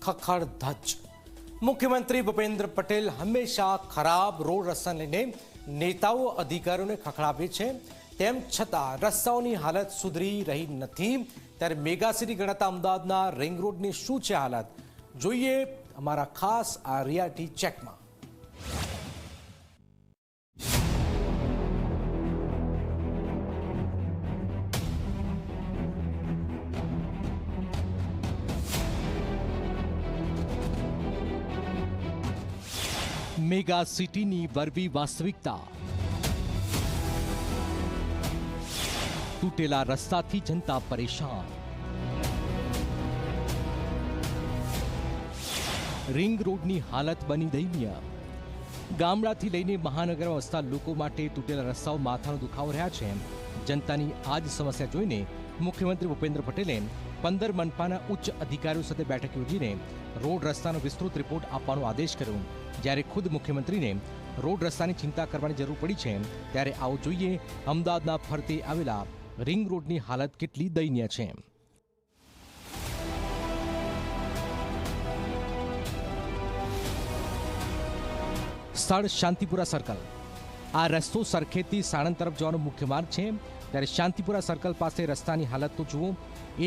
ખખડધજ। મુખ્યમંત્રી ભૂપેન્દ્ર પટેલ હંમેશા ખરાબ રોડ રસ્તાને લઈને નેતાઓ અધિકારીઓને ખખડાવે છે, તેમ છતાં રસ્તાઓની હાલત સુધરી રહી નથી। ત્યારે મેગા સિટી ગણાતા અમદાવાદના રિંગ રોડની શું છે હાલત, જોઈએ અમારા ખાસ આ રિયાલિટી ચેકમાં। મેગા સિટીની વરવી વાસ્તવિકતા, તૂટેલા રસ્તાથી જનતા પરેશાન, રિંગ રોડની હાલત બની દયનીય। ગામડાથી લઈને મહાનગરમાં વસતા લોકો માટે તૂટેલા રસ્તાઓ માથાનો દુખાવો રહ્યા છે। જનતાની આ જ સમસ્યા જોઈને મુખ્યમંત્રી ભૂપેન્દ્ર પટેલે 15 મનપાના ઉચ્ચ અધિકારીઓ સાથે બેઠક યોજીને રોડ રસ્તાનો વિસ્તૃત રિપોર્ટ આપવાનો આદેશ કર્યો। જ્યારે ખુદ મુખ્યમંત્રીને રોડ રસ્તાની ચિંતા કરવાની જરૂર પડી છે, ત્યારે આવો જોઈએ અમદાવાદના ફરતે આવેલા રિંગ રોડની હાલત કેટલી દયનીય છે। સ્થળ શાંતિપુરા સર્કલ। આ રસ્તો સરખેજથી સાણંદ તરફ જવાનો મુખ્ય માર્ગ છે। ત્યારે શાંતિપુરા સર્કલ પાસે રસ્તાની હાલત તો જુઓ,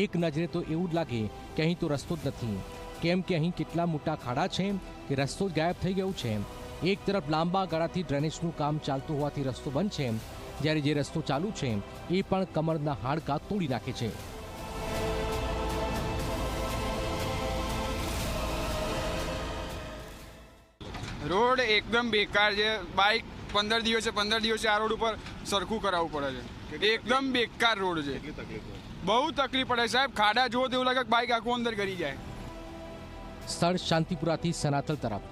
એક નજરે તો એવું જ લાગે કે અહીં તો રસ્તો જ નથી, કેમ કે અહીં કેટલા મોટા ખાડા છે કે રસ્તો જ ગાયબ થઈ ગયો છે। એક તરફ લાંબા ગાળાથી ડ્રેનેજનું કામ ચાલતું હોવાથી રસ્તો બંધ છે, જ્યારે જે રસ્તો ચાલુ છે એ પણ કમરના હાડકાં તોડી નાખે છે। રોડ એકદમ બેકાર છે। બાઇક 15 દિવસે આ રોડ ઉપર સરખું કરાવવું પડે છે। એકદમ બેકાર રોડ છે, બહુ તકલીફ પડે સાહેબ। ખાડા જુઓ તો એવું લાગે બાઇક આખું અંદર કરી જાય। સ્થળ શાંતિપુરાથી સનાતલ તરફ।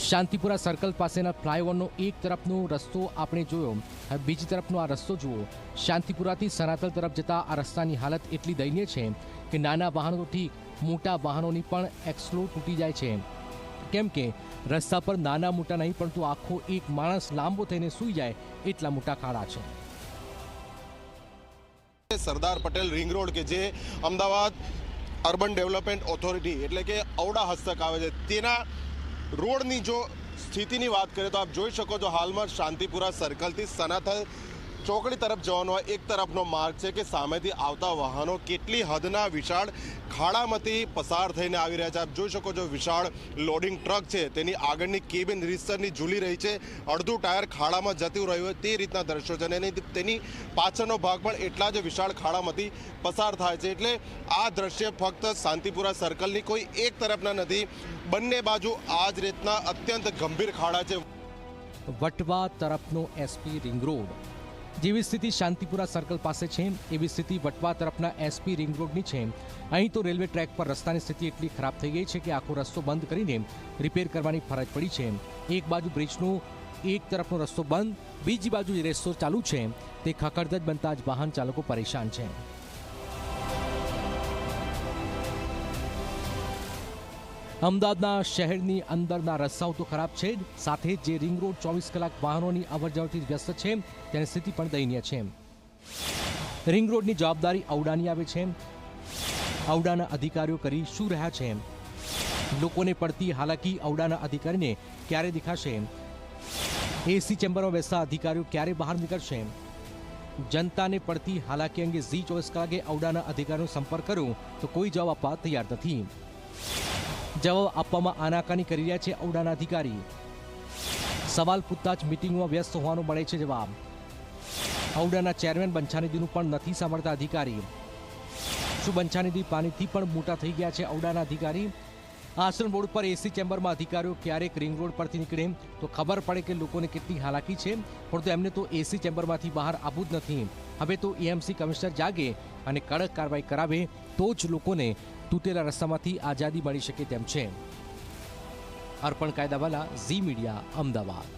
શાંતિપુરા સર્કલ પાસેના ફ્લાયઓવરનો એક તરફનો રસ્તો આપણે જોયો, હવે બીજી તરફનો આ રસ્તો જુઓ। શાંતિપુરાથી સનાતલ તરફ જતા આ રસ્તાની હાલત એટલી દયનીય છે કે નાના વાહનો તો ઠીક, મોટા વાહનોની પણ એક્સલો તૂટી જાય છે, કેમ કે રસ્તા પર નાના મોટા નહીં પરંતુ આખો એક માણસ લાંબો થઈને સૂઈ જાય એટલા મોટા ખાડા છે। સરદાર પટેલ રિંગ રોડ કે જે અમદાવાદ અર્બન ડેવલપમેન્ટ ઓથોરિટી એટલે કે ઔડા હસ્તક આવે છે, તેના રોડની જો સ્થિતિની વાત કરીએ તો આપ જોઈ શકો છો હાલમાં શાંતિપુરા સર્કલથી સનાથલ ચોકડી તરફ જવાનો એક તરફનો માર્ગ છે કે સામેથી આવતા વાહનો કેટલી હદના વિશાળ ખાડામાંથી પસાર થઈને આવી રહ્યા છે। આપ જોઈ શકો છો વિશાળ લોડિંગ ટ્રક છે, તેની આગળની કેબિન રીતસરની ઝૂલી રહી છે, અડધું ટાયર ખાડામાં જતું રહ્યું હોય તે રીતના દ્રશ્યો છે, અને તેની પાછળનો ભાગ પણ એટલા જ વિશાળ ખાડામાંથી પસાર થાય છે। એટલે આ દ્રશ્ય ફક્ત શાંતિપુરા સર્કલની કોઈ એક તરફના નથી, બંને બાજુ આ જ રીતના અત્યંત ગંભીર ખાડા છે। વટવા તરફનો એસપી રિંગ રોડ, જેવી સ્થિતિ શાંતિપુરા સર્કલ પાસે છે એવી સ્થિતિ વટવા તરફના એસપી રિંગ રોડની છે। અહીં તો રેલવે ટ્રેક પર રસ્તાની સ્થિતિ એટલી ખરાબ થઈ ગઈ છે કે આખો રસ્તો બંધ કરીને રિપેર કરવાની ફરજ પડી છે। એક બાજુ બ્રિજનો એક તરફનો રસ્તો બંધ, બીજી બાજુ જે રસ્તો ચાલુ છે તે ખખડધજ બનતા જ વાહન ચાલકો પરેશાન છે। અમદાવાદના શહેરની અંદરના રસ્તાઓ તો ખરાબ છે જ, સાથે જે રિંગ રોડ 24 કલાક વાહનોની અવરજવરથી વ્યસ્ત છે તેની સ્થિતિ પણ દયનીય છે। રિંગ રોડની જવાબદારી ઔડાની આવે છે। ઔડાના અધિકારીઓ કરી શું રહ્યા છે? લોકોને પડતી હાલાકી ઔડાના અધિકારીને ક્યારે દેખાશે? એસી ચેમ્બરમાં બેસતા અધિકારીઓ ક્યારે બહાર નીકળશે? જનતાને પડતી હાલાકી અંગે ઝી 24 કલાકે ઔડાના અધિકારીનો સંપર્ક કર્યો તો કોઈ જવાબ આપવા તૈયાર નથી। જવાબ આપવામાં આનાકાની કરી રહ્યા છે ઔડાના અધિકારી। સવાલ પૂછતા જ મિટિંગમાં વ્યસ્ત હોવાનો મળે છે જવાબ। ઔડાના ચેરમેન બંછાનિધિનું પણ નથી સાંભળતા અધિકારી। શું બંછાનિધિ પાણીથી પણ મોટા થઈ ગયા છે ઔડાના અધિકારી? આશ્રમ રોડ પર એસી ચેમ્બરમાં અધિકારીઓ ક્યારેક રિંગ રોડ પરથી નીકળે તો ખબર પડે કે લોકોને કેટલી હાલાકી છે, પરંતુ એમને તો એસી ચેમ્બરમાંથી બહાર આવવું જ નથી। હવે તો એએમસી કમિશનર જાગે અને કડક કાર્યવાહી કરાવે તો જ લોકોને તૂટેલા રસ્તામાંથી આઝાદી મળી શકે તેમ છે। અર્પણ કાયદાવાલા, ઝી મીડિયા, અમદાવાદ।